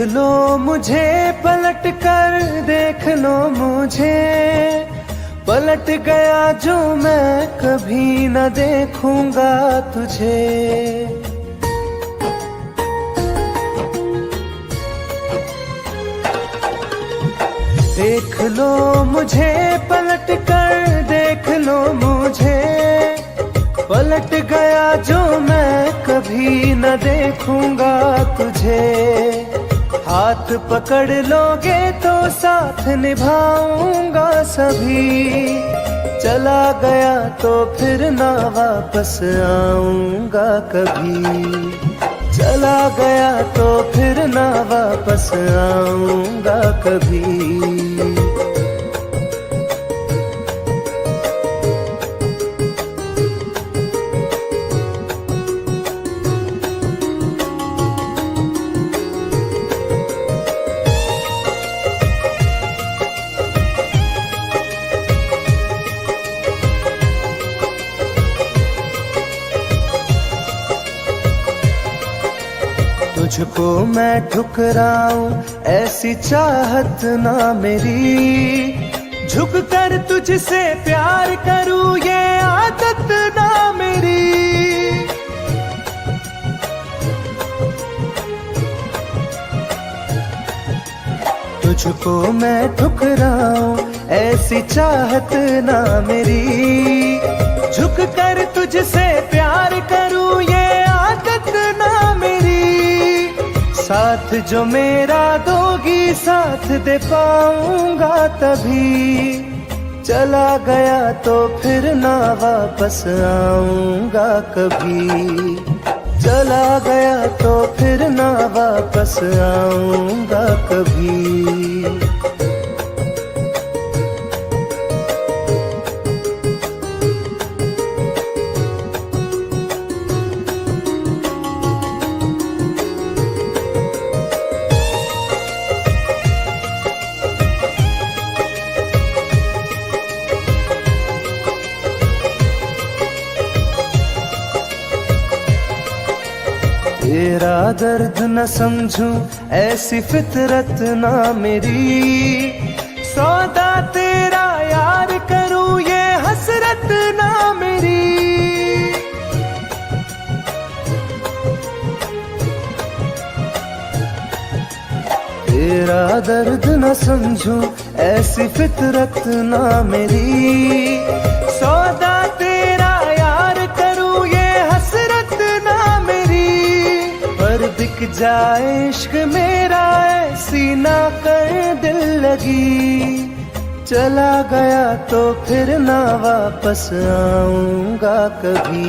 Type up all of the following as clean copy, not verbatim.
लो मुझे पलट कर, देख लो मुझे, पलट गया जो मैं कभी न देखूंगा तुझे। देख लो मुझे पलट कर, देख लो मुझे, पलट गया जो मैं कभी न देखूंगा तुझे। हाथ पकड़ लोगे तो साथ निभाऊंगा सभी, चला गया तो फिर ना वापस आऊंगा कभी। चला गया तो फिर ना वापस आऊंगा कभी। तुझको मैं ठुकराऊं ऐसी चाहत ना मेरी, झुक कर तुझसे प्यार करूं ये आदत ना मेरी। तुझको मैं ठुकराऊं ऐसी चाहत ना मेरी, झुक कर तुझसे प्यार करूं ये आदत ना मेरी। साथ जो मेरा दोगी साथ दे पाऊंगा तभी, चला गया तो फिर ना वापस आऊंगा कभी। चला गया तो फिर ना वापस आऊंगा कभी। तेरा दर्द न समझूं ऐसी फितरत ना मेरी, सौदा तेरा यार करूं ये हसरत ना मेरी। तेरा दर्द न समझूं ऐसी फितरत ना मेरी, सौदा तेरा यार करूं ये हसरत ना मेरी। पर बिक जाए इश्क मेरा ऐसी ना कर दिल लगी, चला गया तो फिर ना वापस आऊंगा कभी।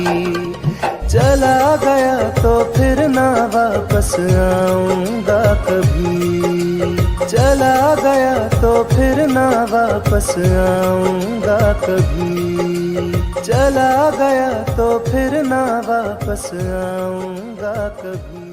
चला गया तो फिर ना वापस आऊंगा कभी। चला गया तो फिर ना वापस आऊंगा कभी। चला गया तो फिर ना वापस आऊंगा कभी।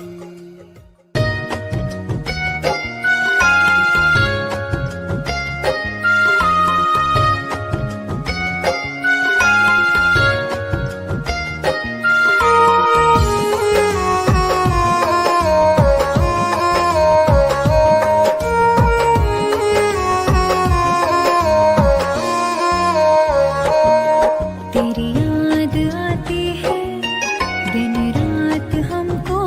तेरी याद आती है दिन रात हमको।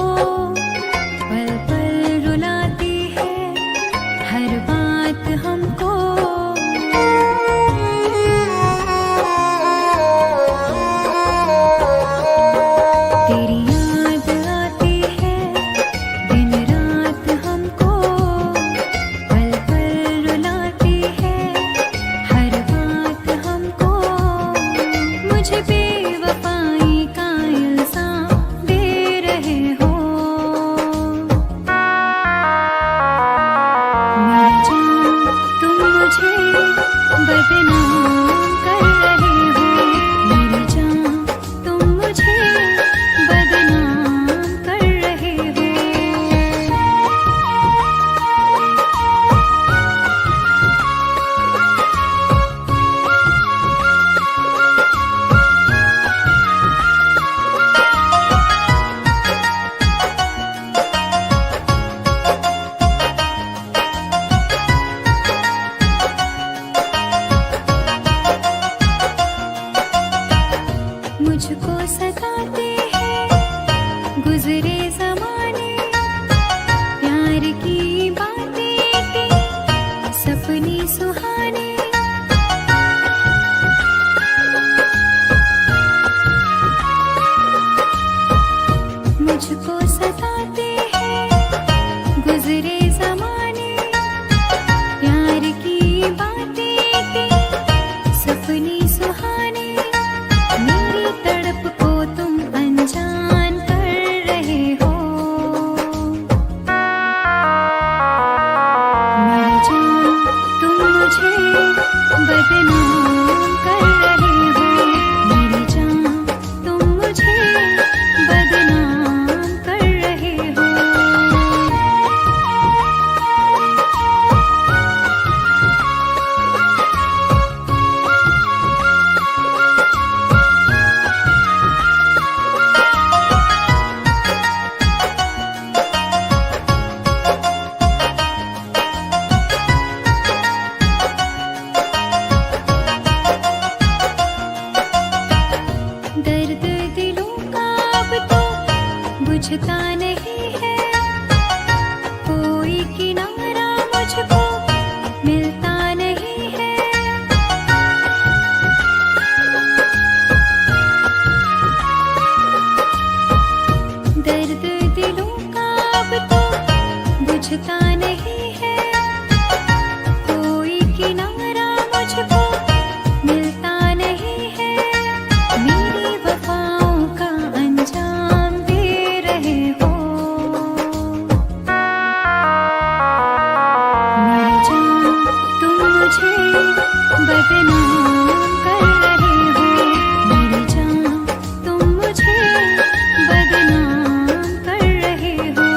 मुझे बदनाम कर रहे हो। मेरी जान तुम मुझे बदनाम कर रहे हो।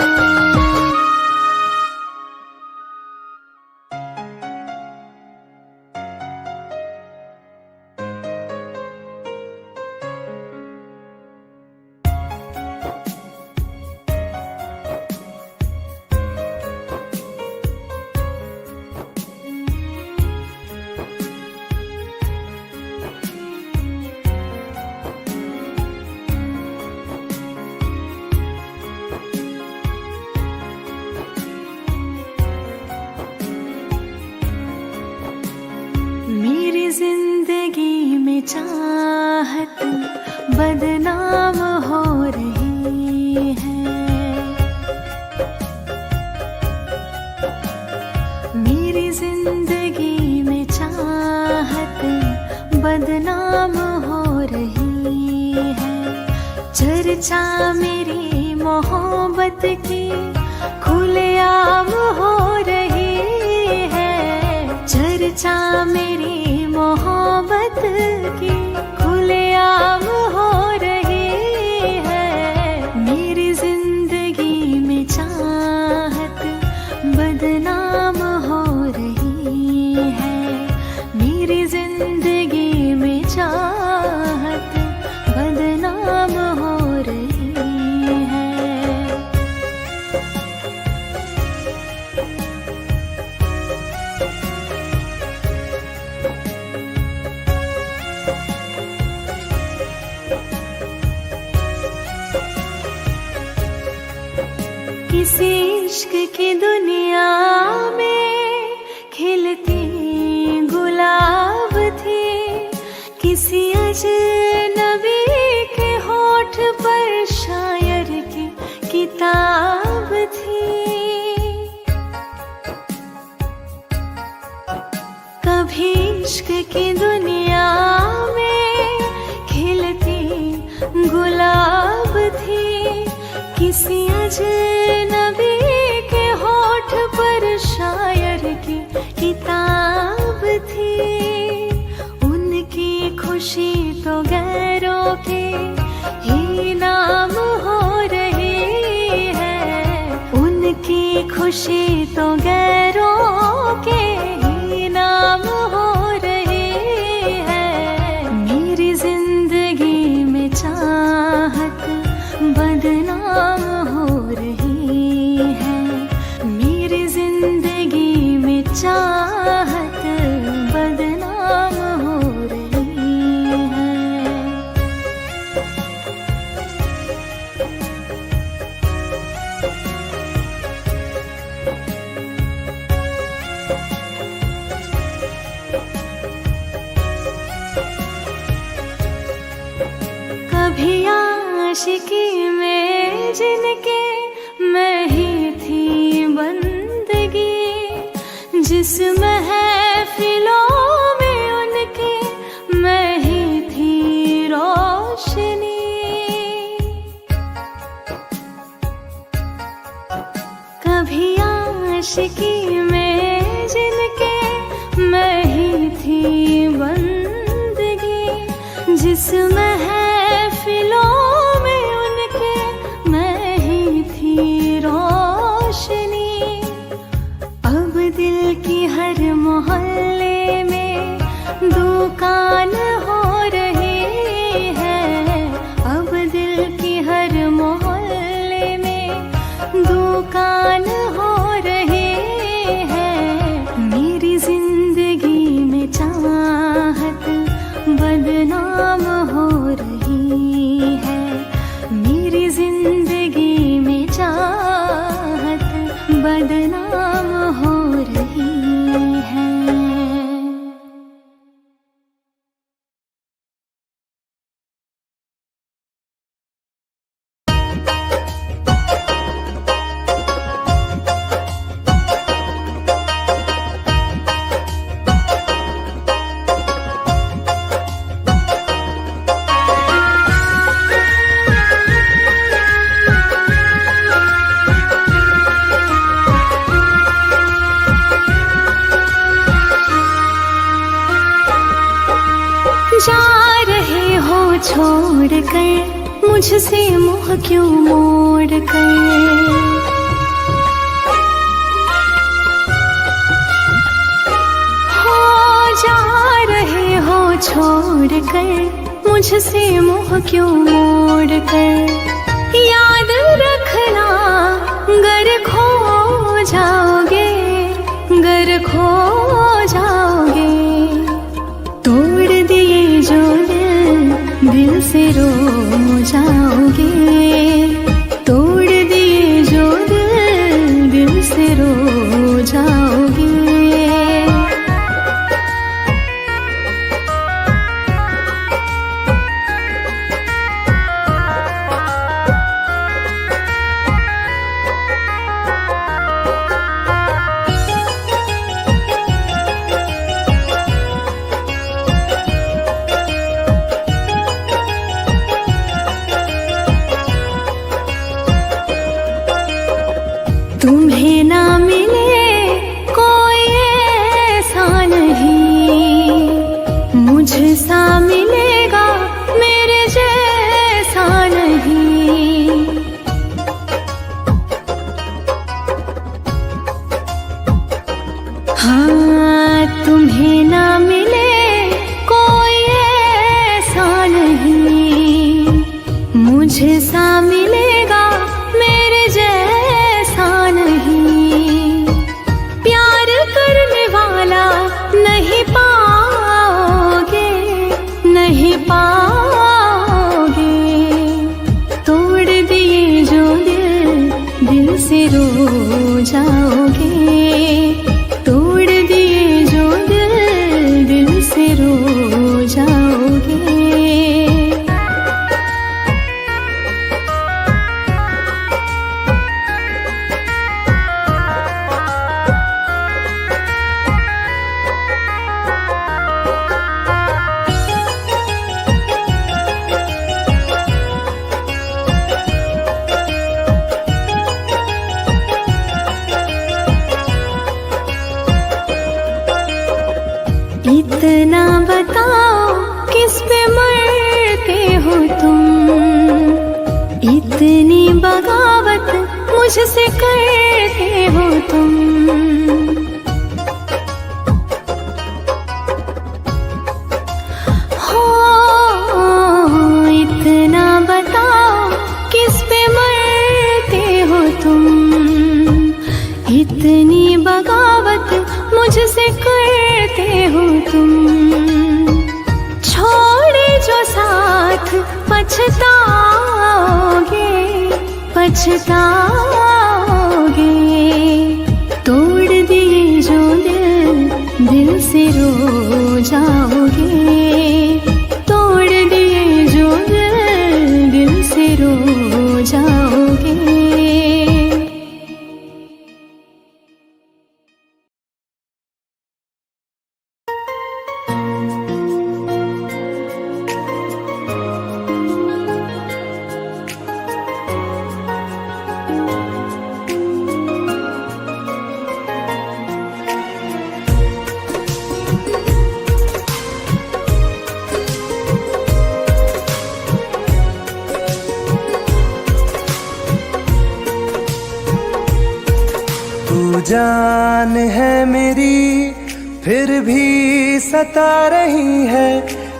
मेरी जिंदगी में चाहत बदनाम हो रही है। मेरी जिंदगी में चाहत बदनाम हो रही है। चर्चा मेरी मोहब्बत की खुलेआम हो रही है। चर्चा मेरी मोहब्बत की खुलेआम हो रही है। मेरी जिंदगी में चाहत बदनाम हो रही है। मेरी जिंदगी में चाहत बदनाम हो रही है। किसी इश्क की दुनिया में खिलती गुलाब थी। किसी अजनबी के होठ पर शायर की किताब थी। कभी इश्क की दुनिया में खिलती गुलाब थी। किसी अजनबी के होठ पर शायर की किताब थी। उनकी खुशी तो गैरों के ही नाम हो रही है। उनकी खुशी तो गैरों के ही नाम हो रही है। मेरी जिंदगी में चाहत बदनाम हो रही है। मेरी जिंदगी में चाहत बदनाम हो रही है। कभी आशिकी में जिनके मैं ही थी बंदगी। जिस महफिलों में उनके मैं ही थी रोशनी। कभी आशिकी में जिनके मैं ही थी बंदगी। जिस महफिलों में उनके मैं ही थी रोशनी। अब दिल की हर मोहल्ले में दुकान हो रही है। अब दिल की हर मोहल्ले में दुकान हो रही है। मेरी जिंदगी में चाहत बदनाम हो रही है। मेरी जिंदगी में चाहत बदनाम हो रही है। छोड़ कर मुझसे मुँह क्यों मोड़ कर। हो जा रहे हो छोड़ कर मुझसे मुँह क्यों मोड़ कर। याद रखना गर खो जाओगे, गर खो जाओगे। तोड़ दिए जो दिल से रो जाओगे। तोड़ दिए जो दिल से रो जाओगे। तुम्हें ना मिले कोई ऐसा नहीं, मुझसा मिलेगा मेरे जैसा नहीं। हाँ तुम्हें ना मिले कोई ऐसा नहीं, मुझसा मिलेगा मेरे जैसा नहीं। प्यार करने वाला नहीं पाओगे, नहीं पाओगे। तोड़ दिए जो दिल से रो जाओगे। तोड़ दिए जो दिल से रो जाओगे। इतना बताओ किस पे मरते हो तुम, इतनी बगावत मुझसे करते हो तुम। हो इतना बताओ किस पे मरते हो तुम, इतनी बगावत मुझसे करते हो तुम। छोड़े जो साथ पछताओगे, पछताओगे। तोड़ दिए जो दिल से रो जाओगे। तोड़ दिए जो दिल से रो जाओगे। जान है मेरी फिर भी सता रही है,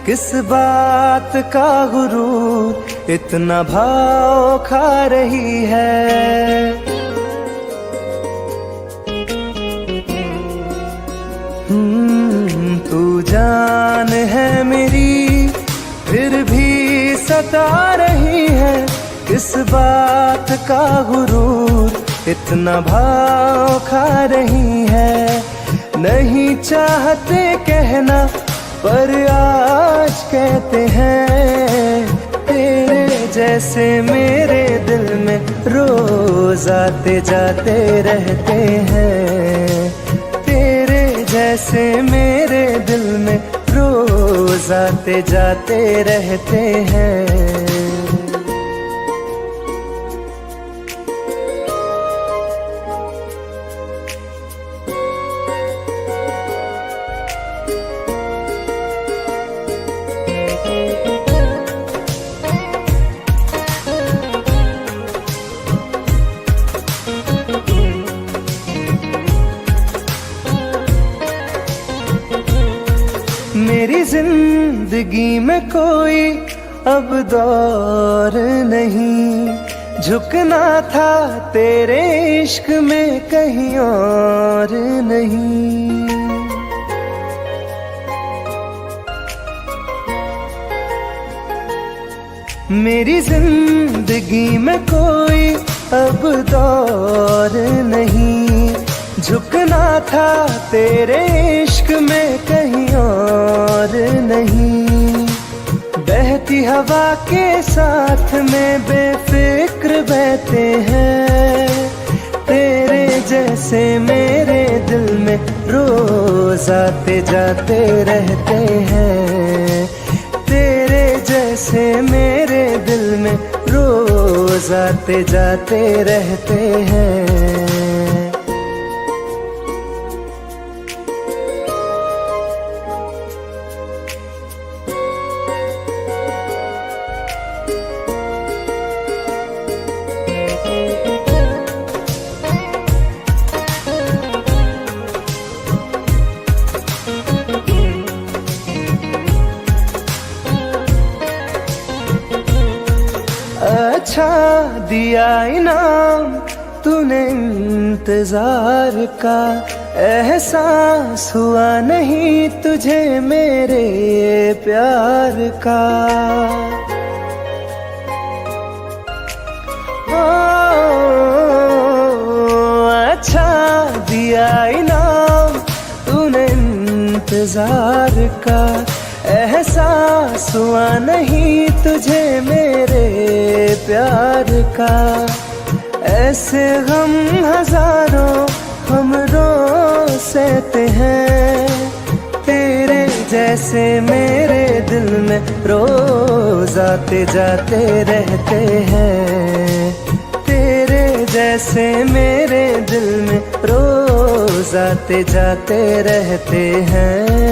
किस बात का गुरूर इतना भाव खा रही है। तू जान है मेरी फिर भी सता रही है, किस बात का गुरूर इतना भाव खा रही है। नहीं चाहते कहना पर आज कहते हैं, तेरे जैसे मेरे दिल में रोज आते जाते रहते हैं। तेरे जैसे मेरे दिल में रोज आते जाते रहते हैं। मेरी जिंदगी में कोई अब दौर नहीं, झुकना था तेरे इश्क में कहीं और नहीं। मेरी जिंदगी में कोई अब दौर नहीं, झुकना था तेरे इश्क में कहीं और नहीं। बहती हवा के साथ में बेफिक्र बहते हैं, तेरे जैसे मेरे दिल में रोज आते जाते रहते हैं। तेरे जैसे मेरे दिल में रोज आते जाते रहते हैं। अच्छा दिया इनाम तूने इंतजार का, एहसास हुआ नहीं तुझे मेरे प्यार का। अच्छा दिया इनाम तूने इंतजार का, एहसास हुआ नहीं तुझे मेरे प्यार का। ऐसे गम हजारों हम रोज सहते हैं, तेरे जैसे मेरे दिल में रोज आते जाते रहते हैं। तेरे जैसे मेरे दिल में रोज आते जाते रहते हैं।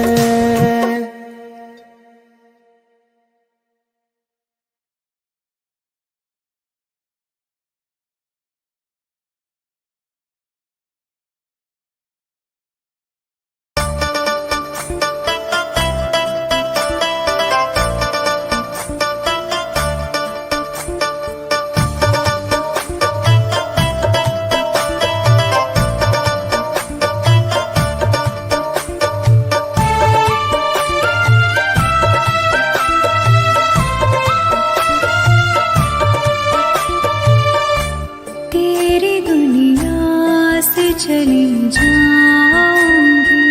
चली जाऊंगी,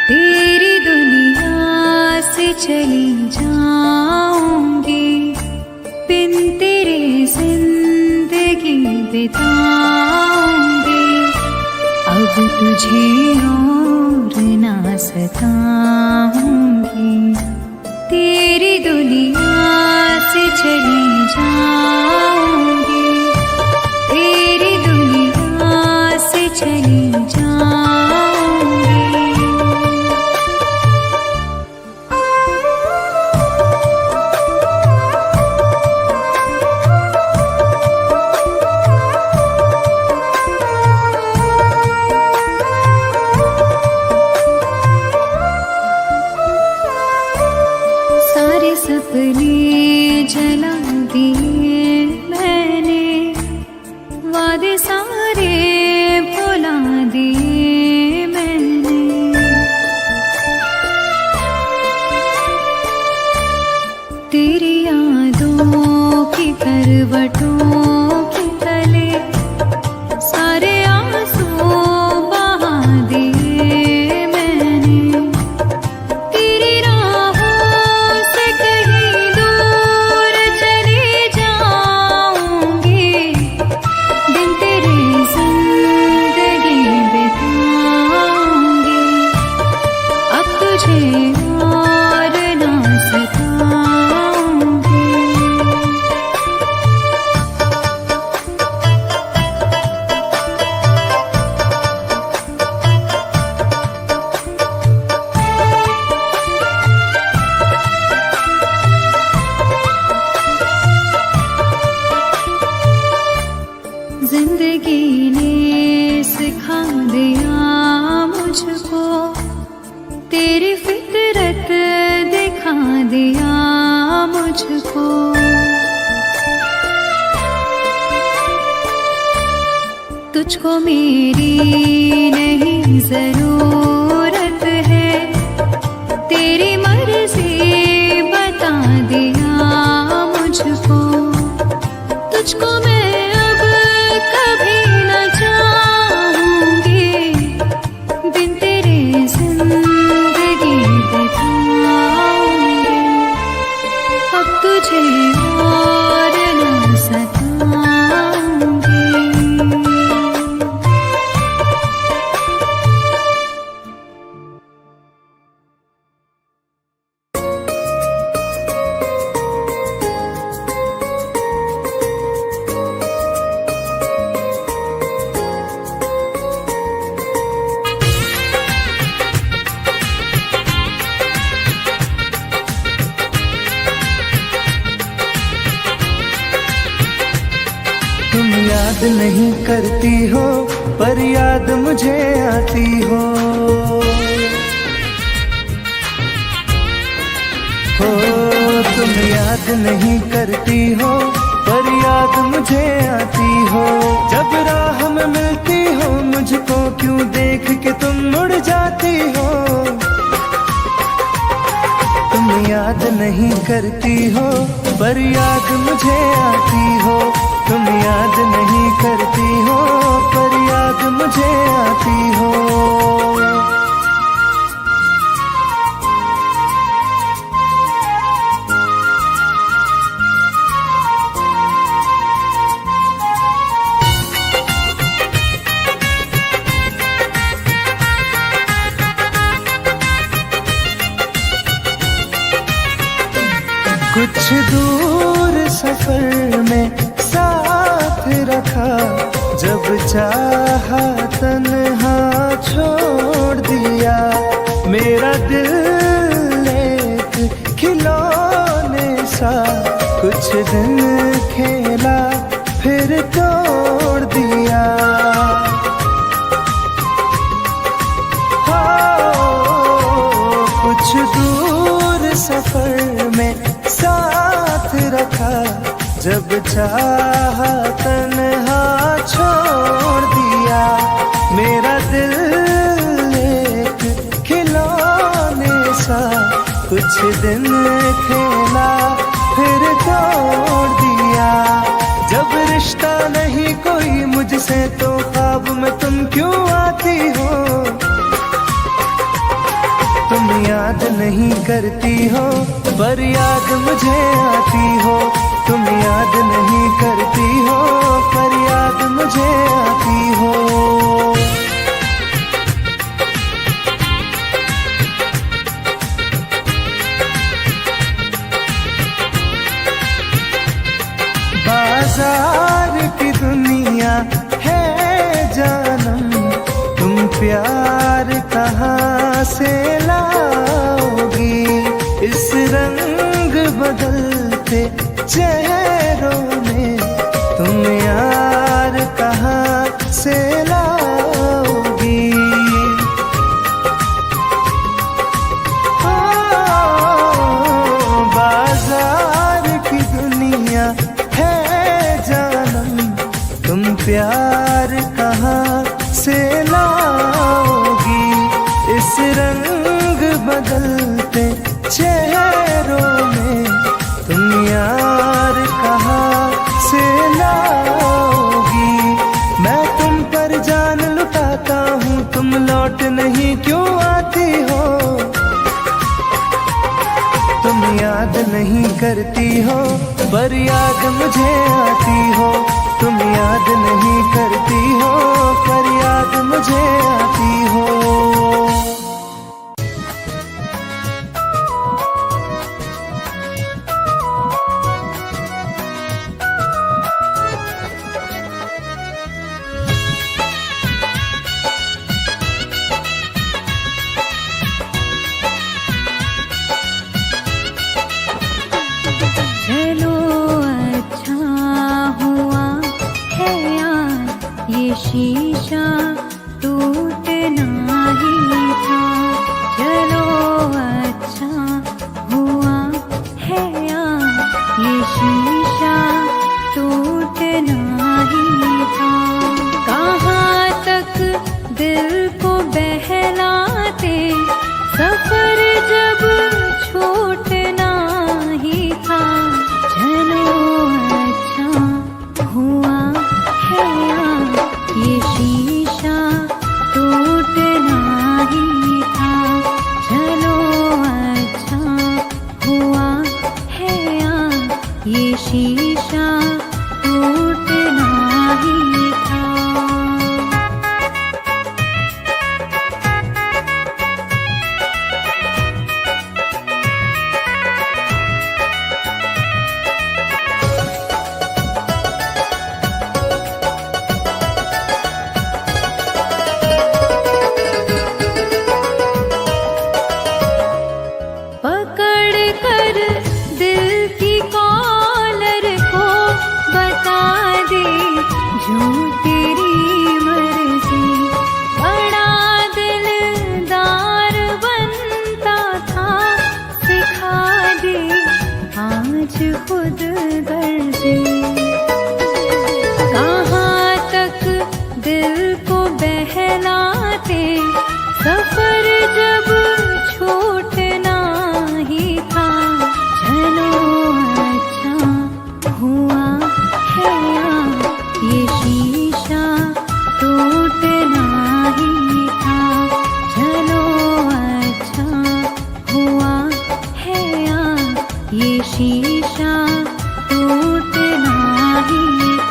तेरी दुनिया से चली जाऊंगी, बिन तेरे जिंदगी बिताऊंगी। अब तुझे और ना सताऊंगी, तेरी दुनिया से चली जाऊंगी, तेरी दुनिया से चली जाऊंगी। सारे सपने जला दिए मैंने, वादे सारे भुला मुझको। तुझको मेरी नहीं जरूरत है, तेरी मर्जी बता दिया मुझको। तुझको मैं अब कभी न चाहूंगी, दिन तेरे जिंदगी बिताऊंगी। अब तुझे और न सताऊंगी। तुम याद नहीं करती हो पर याद मुझे आती हो। तुम याद नहीं करती हो पर याद मुझे आती हो। जब राह में मिलती हो मुझको क्यों देख के तुम मुड़ जाती हो। तुम याद नहीं करती हो पर याद मुझे आती हो। तुम याद नहीं करती हो पर याद मुझे आती हो। कुछ दूर सफर में साथ रखा, जब चाहा तन्हा छोड़ दिया। मेरा दिल एक खिलौने सा कुछ दिन खेला फिर तोड़ दिया। कुछ दूर सफर में साथ रखा, जब चाहा तन्हा छोड़ दिया। मेरा दिल एक खिलौने सा कुछ दिन खेला फिर तोड़ दिया। जब रिश्ता नहीं कोई मुझसे तो ख्वाब में तुम क्यों आती हो। तुम याद नहीं करती हो पर याद मुझे आती हो। तुम याद नहीं करती हो पर याद मुझे आती हो। बाजार की दुनिया है जानम, तुम प्यार कहाँ से लाओगी। इस रंग बदलते चेहरों में तुम यार कहाँ से लाओगी। बाजार की दुनिया है जानम, तुम प्यार कहाँ से लाओगी। इस रंग बदलते चेहरों में तुम यार कहाँ से लाओगी। मैं तुम पर जान लुटाता हूँ, तुम लौट नहीं क्यों आती हो। तुम याद नहीं करती हो पर याद मुझे आती हो। तुम याद नहीं करती हो पर याद मुझे आती हो। चलो अच्छा हुआ है यार ये शीशा टूट को बहलाते, सफर जब छूटना ही था। चलो अच्छा हुआ है ये शीशा टूटना ही था। चलो अच्छा हुआ है ये शीशा टूटना ही था। पकड़ कर दिल की कॉलर को बता दे जो तेरी मर्जी। बड़ा दिलदार बनता था, सिखा दे आज खुद गर्जी। कहाँ तक दिल को बहलाते, सफर जब छूटना ही था। चलो अच्छा हुआ है ये शीशा टूटना ही था। चलो अच्छा हुआ है ये शीशा टूटना ही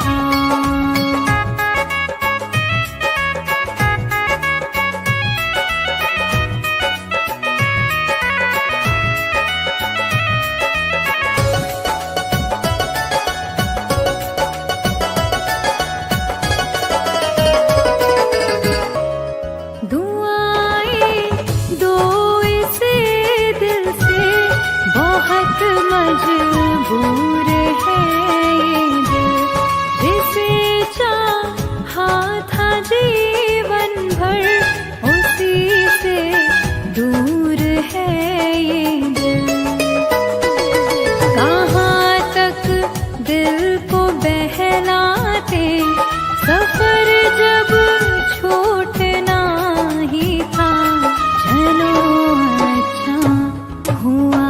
था। दुआएं दो इसे दिल से, बहुत मजबूर है ये दिल। जिसे चाहा था जीवन भर, उसी से दूर है ये दिल। कहाँ तक दिल को बहलाते, सफर जब छूटना ही था। चलो अच्छा हुआ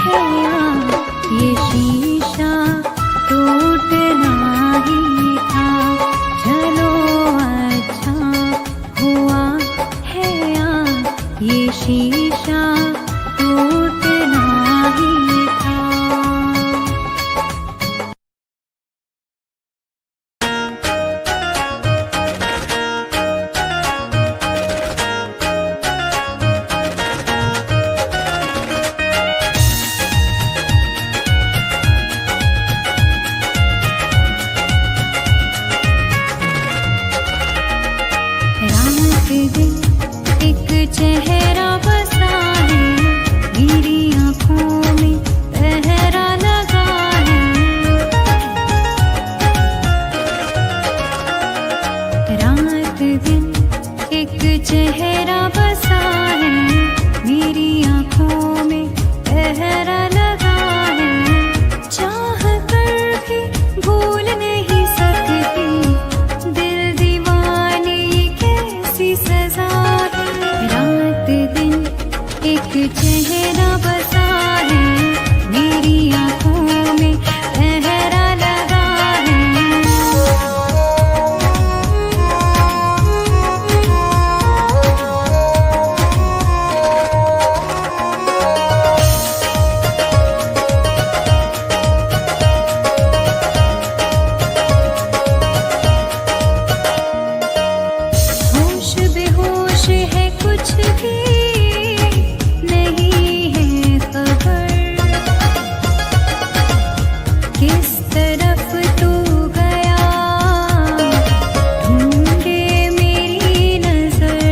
है ये शीशा टूटना ही था। चलो अच्छा हुआ है ये शीशा टूटना ही था। रात दिन एक चेहरा बसा है, मेरी आँखों में पहरा लगा है। रात दिन एक चेहरा बसा है, मेरी आँखों में पहरा लगा है। चाह कर भी भूल नहीं सकती, दिल दीवाने कैसी सजा है। रात दिन एक चेहरा बसा है, मेरी आँखों में पहरा लगा है। होश बेहोश है, कुछ भी नहीं है खबर। किस तरफ तू गया, ढूंढे मेरी नजर।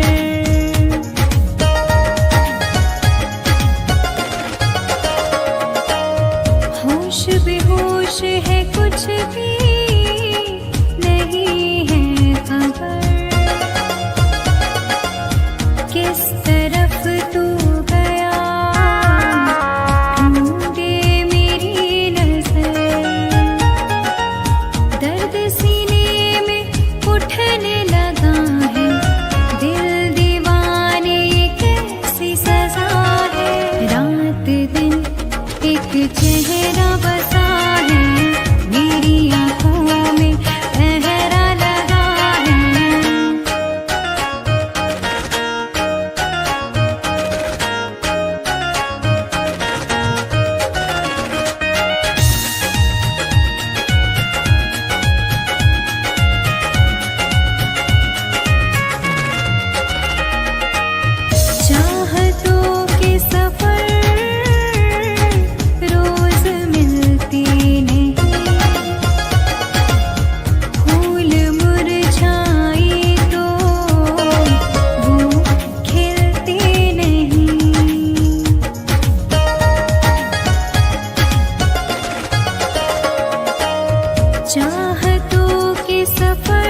होश बेहोश है, कुछ भी नहीं है खबर। किस तरफ तू गया, ढूंढे मेरी नजर। दर्द सीने में उठने लगा है, दिल चेहरा बसा है, मेरी आंखों में पहरा लगा है। चाहतों के सफर रोज मिलते नहीं, फूल मुरझाए तो वो खिलते नहीं। चाहतों के सफर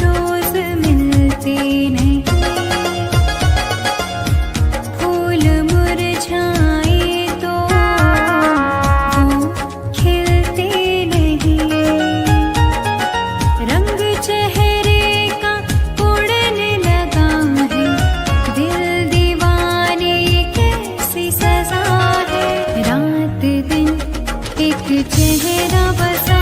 रोज मिलते नहीं, फूल मुरझाए तो वो खिलते नहीं। रंग चेहरे का उड़ने लगा है, दिल दीवाने कैसी सजा है। रात दिन एक चेहरा बसा